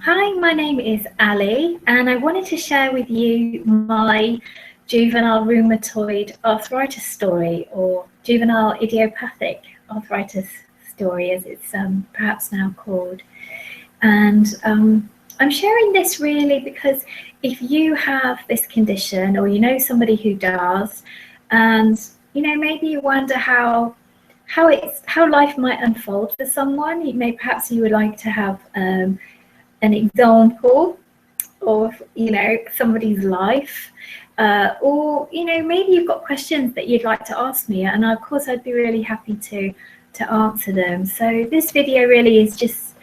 Hi, my name is Ali, and I wanted to share with you my juvenile rheumatoid arthritis story, or juvenile idiopathic arthritis story, as it's perhaps now called. And I'm sharing this really because if you have this condition, or you know somebody who does, and maybe you wonder how life might unfold for someone, perhaps you would like to have an example of somebody's life, or maybe you've got questions that you'd like to ask me, and of course I'd be really happy to answer them. So this video really is just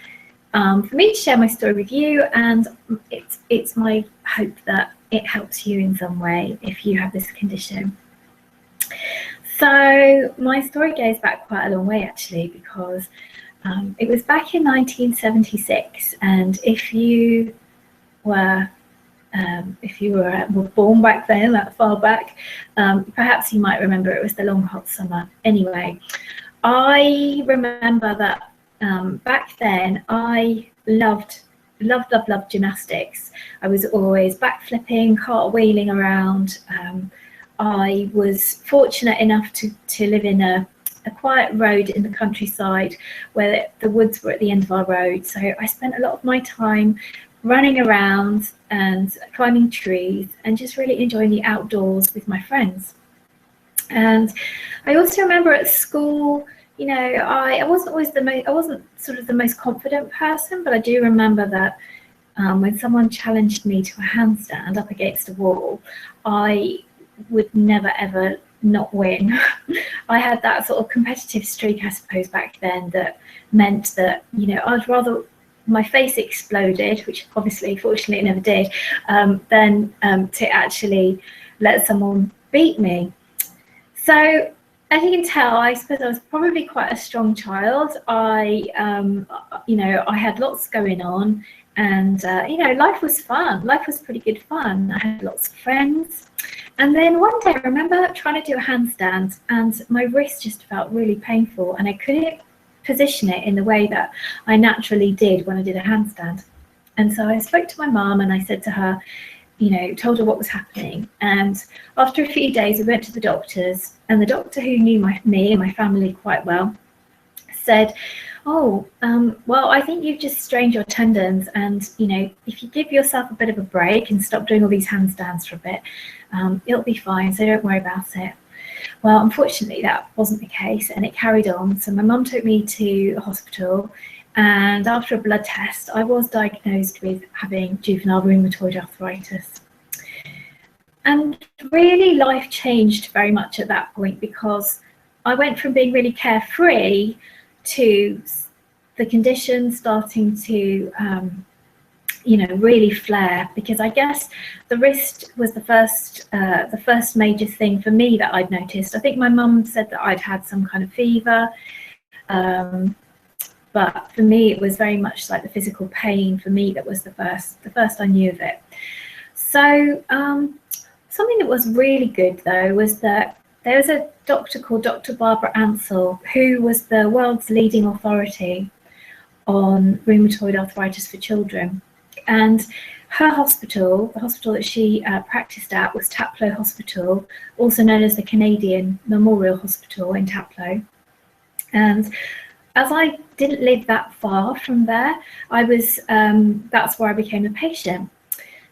for me to share my story with you, and it's my hope that it helps you in some way if you have this condition. So my story goes back quite a long way actually, because it was back in 1976, and if you were born back then, that far back, perhaps you might remember it was the long hot summer. Anyway, I remember that back then I loved gymnastics. I was always backflipping, cartwheeling around. I was fortunate enough to live in a quiet road in the countryside where the woods were at the end of our road. So I spent a lot of my time running around and climbing trees and just really enjoying the outdoors with my friends. And I also remember at school, I wasn't sort of the most confident person, but I do remember that when someone challenged me to a handstand up against a wall, I would never ever not win. I had that sort of competitive streak, I suppose, back then, that meant that I'd rather my face exploded, which obviously fortunately it never did, than to actually let someone beat me. So as you can tell, I suppose I was probably quite a strong child. I had lots going on, and life was fun. Life was pretty good fun. I had lots of friends. And then one day I remember trying to do a handstand, and my wrist just felt really painful, and I couldn't position it in the way that I naturally did when I did a handstand. And so I spoke to my mum, and I said to her, told her what was happening. And after a few days, we went to the doctors, and the doctor, who knew me and my family quite well, said, well, I think you've just strained your tendons, and if you give yourself a bit of a break and stop doing all these handstands for a bit, it'll be fine, so don't worry about it. Well, unfortunately that wasn't the case, and it carried on. So my mum took me to the hospital, and after a blood test I was diagnosed with having juvenile rheumatoid arthritis. And really life changed very much at that point, because I went from being really carefree to the condition starting to really flare, because I guess the wrist was the first major thing for me that I'd noticed. I think my mum said that I'd had some kind of fever, but for me it was very much like the physical pain for me that was the first I knew of it. So something that was really good though was that there was a doctor called Dr. Barbara Ansell, who was the world's leading authority on rheumatoid arthritis for children. And her hospital, the hospital that she practiced at, was Taplow Hospital, also known as the Canadian Memorial Hospital in Taplow. And as I didn't live that far from there, that's where I became a patient.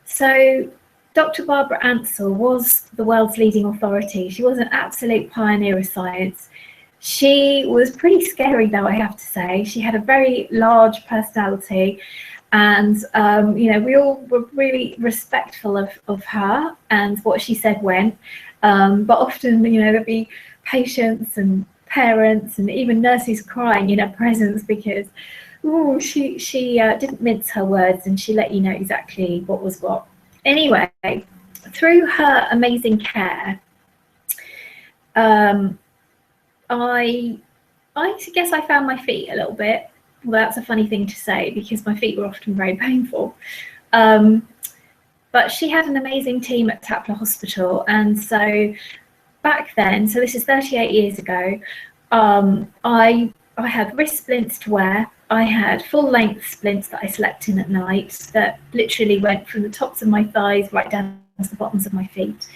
So Dr. Barbara Ansell was the world's leading authority. She was an absolute pioneer of science. She was pretty scary though, I have to say. She had a very large personality, and we all were really respectful of her and what she said went. But often, there'd be patients and parents and even nurses crying in her presence, because she didn't mince her words, and she let you know exactly what was what. Anyway, through her amazing care, I guess I found my feet a little bit. Well, that's a funny thing to say, because my feet were often very painful. But she had an amazing team at Taplow Hospital, and so back then, so this is 38 years ago, I had wrist splints to wear. I had full-length splints that I slept in at night that literally went from the tops of my thighs right down to the bottoms of my feet.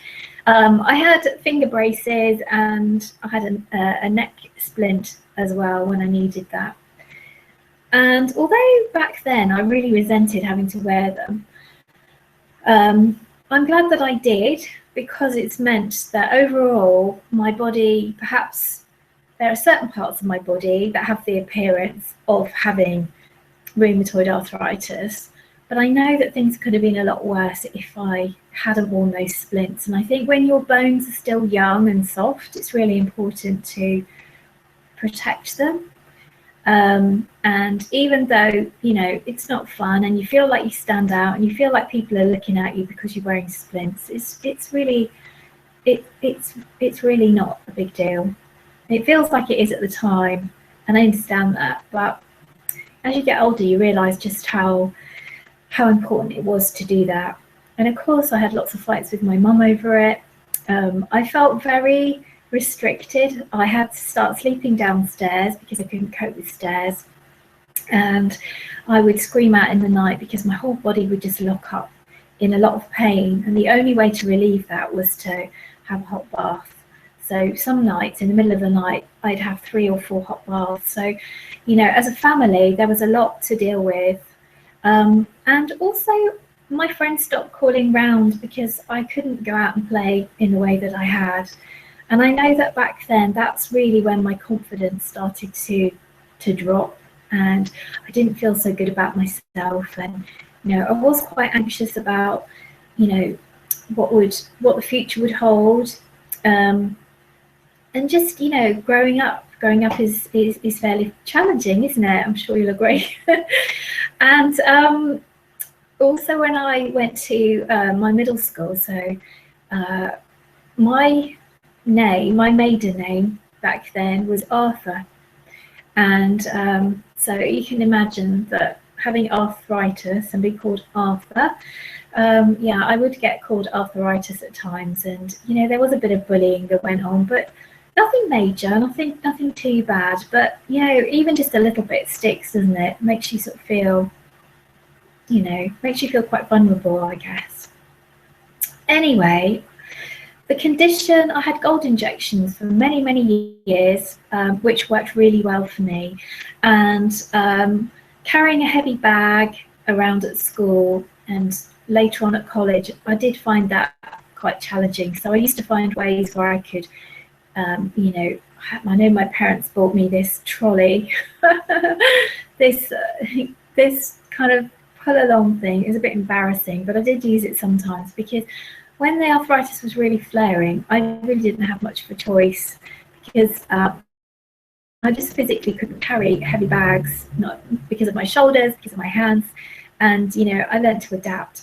I had finger braces, and I had a neck splint as well when I needed that. And although back then I really resented having to wear them, I'm glad that I did, because it's meant that overall my body, perhaps there are certain parts of my body that have the appearance of having rheumatoid arthritis, but I know that things could have been a lot worse if I hadn't worn those splints. And I think when your bones are still young and soft, it's really important to protect them. And even though, you know, it's not fun and you feel like you stand out and you feel like people are looking at you because you're wearing splints, it's really not a big deal. It feels like it is at the time, and I understand that, but as you get older you realize just how important it was to do that. And of course I had lots of fights with my mum over it. I felt very restricted. I had to start sleeping downstairs because I couldn't cope with stairs, and I would scream out in the night because my whole body would just lock up in a lot of pain, and the only way to relieve that was to have a hot bath. So some nights in the middle of the night I'd have 3 or 4 hot baths. So, you know, as a family there was a lot to deal with, and also my friends stopped calling round because I couldn't go out and play in the way that I had. And I know that back then, that's really when my confidence started to drop, and I didn't feel so good about myself. And, you know, I was quite anxious about, you know, what the future would hold. And just, you know, growing up is fairly challenging, isn't it? I'm sure you'll agree. And also when I went to my middle school, so my maiden name back then was Arthur, and so you can imagine that having arthritis and being called Arthur, yeah, I would get called arthritis at times, and you know, there was a bit of bullying that went on, but nothing major, nothing too bad. But you know, even just a little bit sticks, doesn't it? Makes you sort of feel, you know, makes you feel quite vulnerable, I guess. Anyway, the condition, I had gold injections for many years, which worked really well for me. And carrying a heavy bag around at school and later on at college, I did find that quite challenging. So I used to find ways where I could, you know, I know my parents bought me this trolley, this kind of pull along thing. It was a bit embarrassing, but I did use it sometimes because when the arthritis was really flaring, I really didn't have much of a choice, because I just physically couldn't carry heavy bags, not because of my shoulders, because of my hands, and you know, I learned to adapt.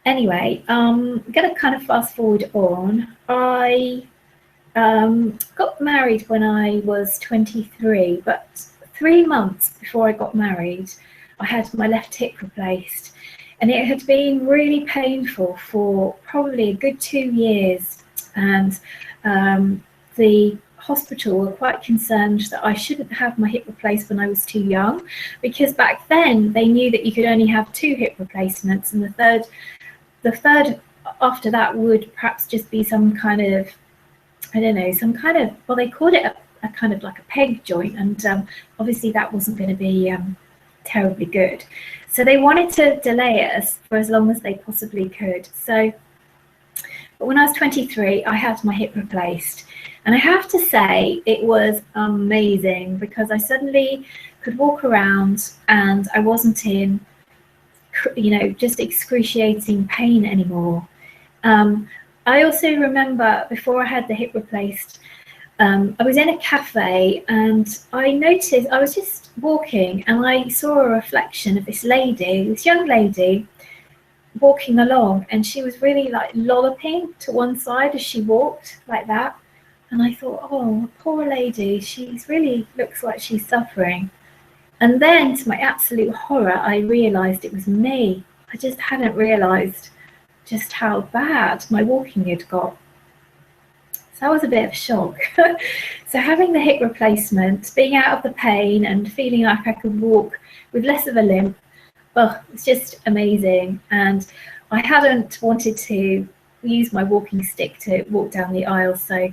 Anyway, I'm going to kind of fast forward on. I got married when I was 23, but 3 months before I got married, I had my left hip replaced. And it had been really painful for probably a good 2 years. And the hospital were quite concerned that I shouldn't have my hip replaced when I was too young, because back then they knew that you could only have 2 hip replacements, and the third after that would perhaps just be some kind of, I don't know, some kind of, well, they called it a kind of like a peg joint, and obviously that wasn't going to be terribly good. So they wanted to delay it for as long as they possibly could. So, but when I was 23, I had my hip replaced. And I have to say, it was amazing, because I suddenly could walk around and I wasn't in, you know, just excruciating pain anymore. I also remember before I had the hip replaced, I was in a cafe and I noticed, I was just walking and I saw a reflection of this lady, this young lady walking along, and she was really like lolloping to one side as she walked like that. And I thought, oh, poor lady, she's really looks like she's suffering. And then to my absolute horror, I realized it was me. I just hadn't realized just how bad my walking had got. So that was a bit of a shock. So having the hip replacement, being out of the pain and feeling like I could walk with less of a limp, oh, it's just amazing. And I hadn't wanted to use my walking stick to walk down the aisle. So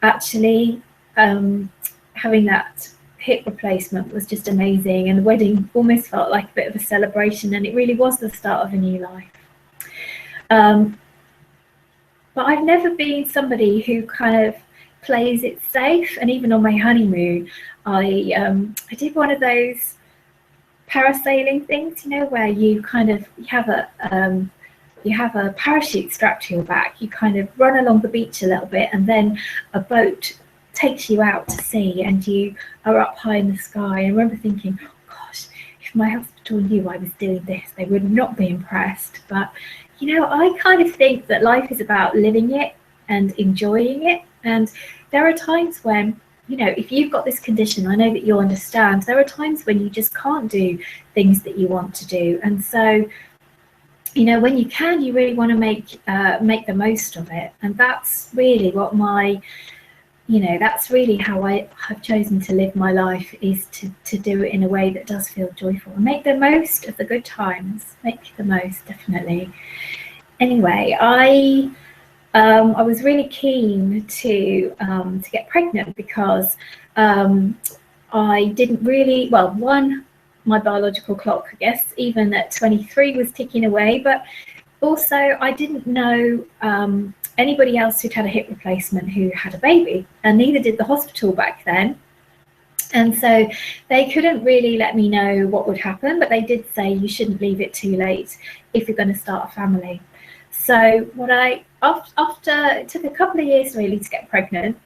actually having that hip replacement was just amazing. And the wedding almost felt like a bit of a celebration. And it really was the start of a new life. But I've never been somebody who kind of plays it safe. And even on my honeymoon, I did one of those parasailing things, you know, where you kind of have a parachute strapped to your back. You kind of run along the beach a little bit, and then a boat takes you out to sea, and you are up high in the sky. I remember thinking, oh gosh, if my hospital knew I was doing this, they would not be impressed. But you know, I kind of think that life is about living it and enjoying it. And there are times when, you know, if you've got this condition, I know that you'll understand, there are times when you just can't do things that you want to do. And so, you know, when you can, you really want to make the most of it. And that's really what that's really how I have chosen to live my life, is to do it in a way that does feel joyful and make the most of the good times. Make the most, definitely. Anyway, I was really keen to get pregnant because I didn't really, well, one, my biological clock, I guess, even at 23 was ticking away, but also I didn't know anybody else who'd had a hip replacement who had a baby, and neither did the hospital back then. And so they couldn't really let me know what would happen, but they did say you shouldn't leave it too late if you're going to start a family. So after it took a couple of years really to get pregnant,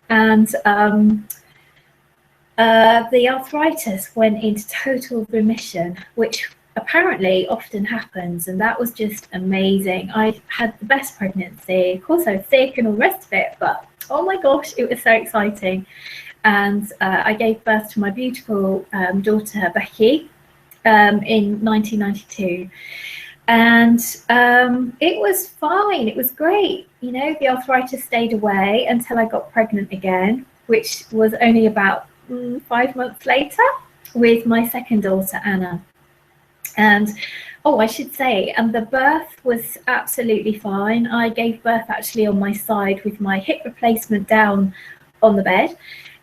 and the arthritis went into total remission, which apparently often happens, and that was just amazing. I had the best pregnancy. Of course, I was sick and all the rest of it, but oh my gosh, it was so exciting. And I gave birth to my beautiful daughter Becky in 1992, and it was fine. It was great. You know, the arthritis stayed away until I got pregnant again, which was only about 5 months later, with my second daughter Anna. And I should say, the birth was absolutely fine. I gave birth actually on my side with my hip replacement down on the bed,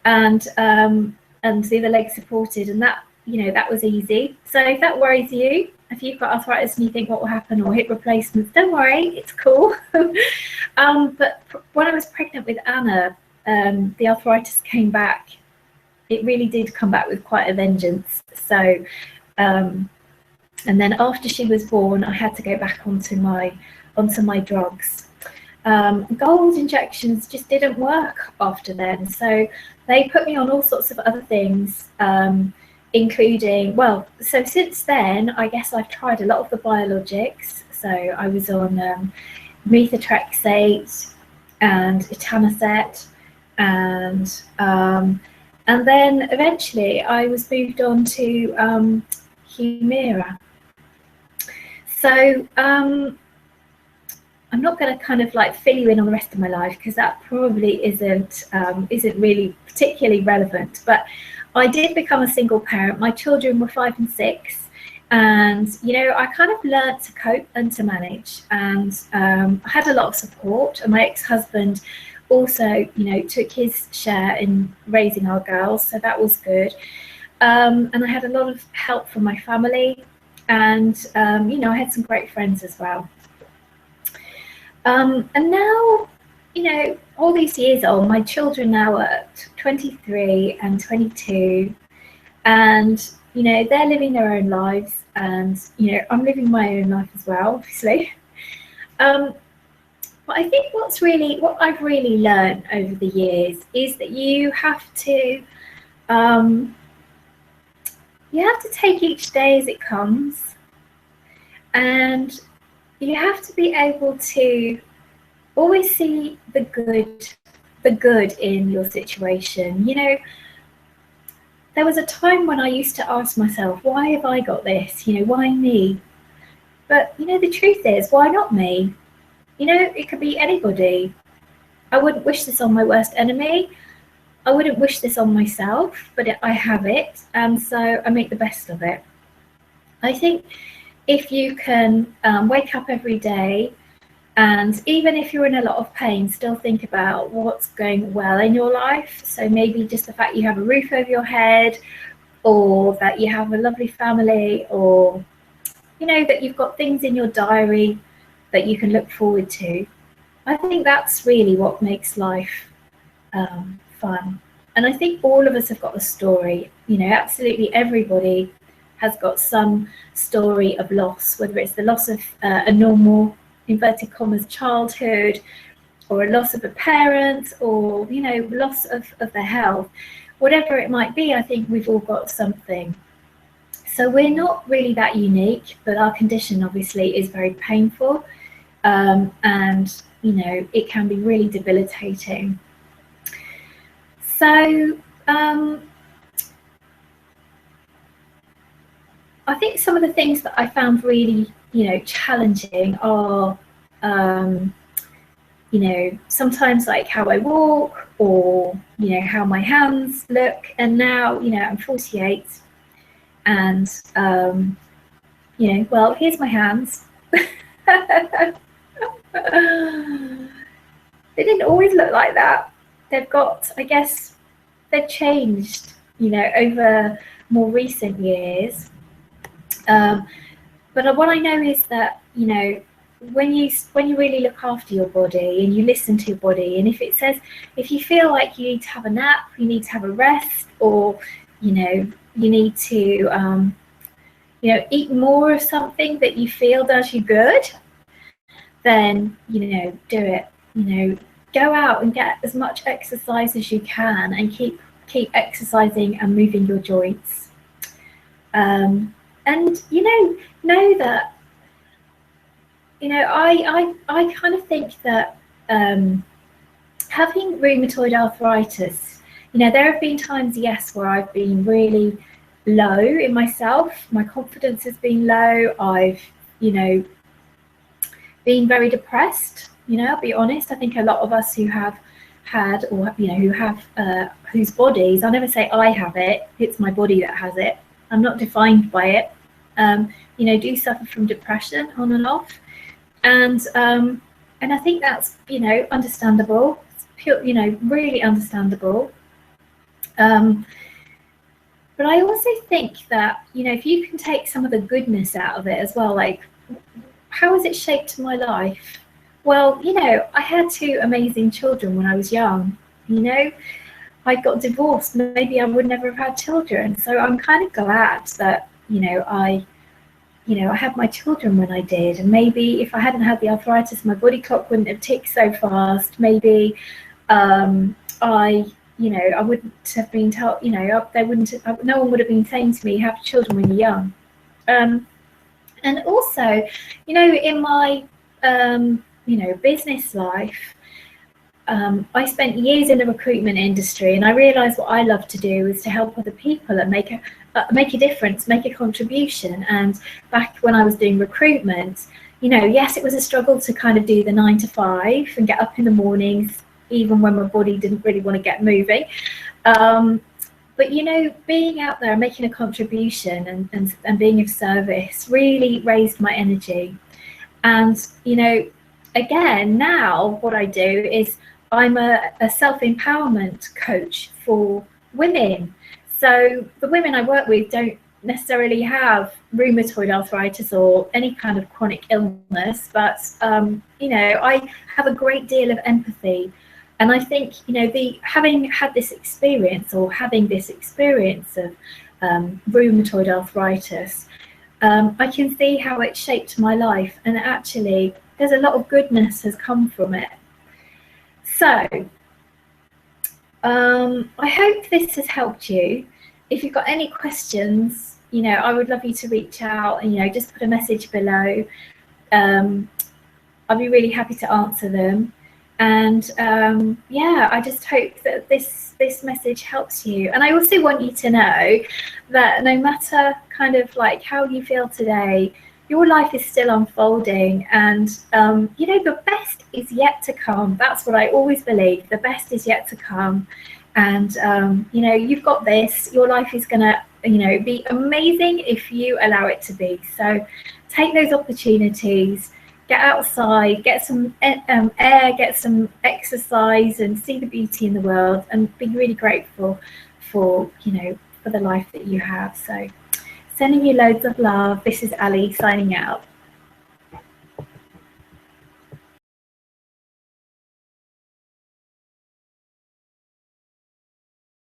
and the other leg supported, and that, you know, that was easy. So if that worries you, if you've got arthritis and you think what will happen, or hip replacements, don't worry, it's cool. But when I was pregnant with Anna, the arthritis came back. It really did come back with quite a vengeance. So and then after she was born, I had to go back onto my drugs. Gold injections just didn't work after then, so they put me on all sorts of other things, including, well, so since then I guess I've tried a lot of the biologics. So I was on methotrexate and etanercept, and then eventually I was moved on to Humira. So I'm not going to kind of like fill you in on the rest of my life, because that probably isn't really particularly relevant. But I did become a single parent. My children were 5 and 6, and you know, I kind of learned to cope and to manage, and I had a lot of support. And my ex-husband also, you know, took his share in raising our girls, so that was good. And I had a lot of help from my family, and you know, I had some great friends as well. And now, you know, all these years on, my children now are 23 and 22, and you know, they're living their own lives, and you know, I'm living my own life as well, obviously. But I think what I've really learned over the years is that you have to take each day as it comes, and you have to be able to always see the good in your situation. You know, there was a time when I used to ask myself, why have I got this? You know, why me? But you know, the truth is, why not me? You know, it could be anybody. I wouldn't wish this on my worst enemy. I wouldn't wish this on myself, but I have it, and so I make the best of it. I think if you can wake up every day, and even if you're in a lot of pain, still think about what's going well in your life. So maybe just the fact you have a roof over your head, or that you have a lovely family, or that you've got things in your diary that you can look forward to. I think that's really what makes life fun. And I think all of us have got a story. Absolutely everybody has got some story of loss, whether it's the loss of a normal, inverted commas, childhood, or a loss of a parent, or loss of their health. Whatever it might be, I think we've all got something. So we're not really that unique, but our condition obviously is very painful, and it can be really debilitating. So I think some of the things that I found really challenging are sometimes like how I walk, or how my hands look. And now I'm 48, and well, here's my hands. They didn't always look like that. They've got, I guess, they've changed over more recent years. But what I know is that when you really look after your body and you listen to your body, and if you feel like you need to have a nap, you need to have a rest, or you need to eat more of something that you feel does you good, then do it. Go out and get as much exercise as you can, and keep exercising and moving your joints. And know that I kind of think that having rheumatoid arthritis, there have been times, yes, where I've been really low in myself. My confidence has been low. I've been very depressed. I'll be honest. I think a lot of us who have had, or who have whose bodies, I'll never say I have it. It's my body that has it. I'm not defined by it. Do suffer from depression on and off, and I think that's understandable. It's pure, really understandable. But I also think that if you can take some of the goodness out of it as well, like how has it shaped my life? Well, I had 2 amazing children when I was young. I got divorced. Maybe I would never have had children. So I'm kind of glad that I had my children when I did. And maybe if I hadn't had the arthritis, my body clock wouldn't have ticked so fast. Maybe I wouldn't have been told. No one would have been saying to me, "Have children when you're young." And also, in my business life, I spent years in the recruitment industry, and I realised what I love to do is to help other people and make a difference, make a contribution. And back when I was doing recruitment, yes, it was a struggle to kind of do the 9 to 5 and get up in the mornings, even when my body didn't really want to get moving. But being out there and making a contribution and being of service really raised my energy. And again, now what I do is I'm a self-empowerment coach for women. So the women I work with don't necessarily have rheumatoid arthritis or any kind of chronic illness, but I have a great deal of empathy. And I think having had this experience, or having this experience of rheumatoid arthritis, I can see how it shaped my life, and actually there's a lot of goodness has come from it. So I hope this has helped you. If you've got any questions, I would love you to reach out and just put a message below. I'll be really happy to answer them. And I just hope that this message helps you. And I also want you to know that no matter kind of like how you feel today, your life is still unfolding, and you know, the best is yet to come. That's what I always believe. The best is yet to come, and you know, you've got this. Your life is gonna, you know, be amazing if you allow it to be. So take those opportunities, get outside, get some air, get some exercise, and see the beauty in the world, and be really grateful for, you know, for the life that you have. So sending you loads of love. This is Ali signing out.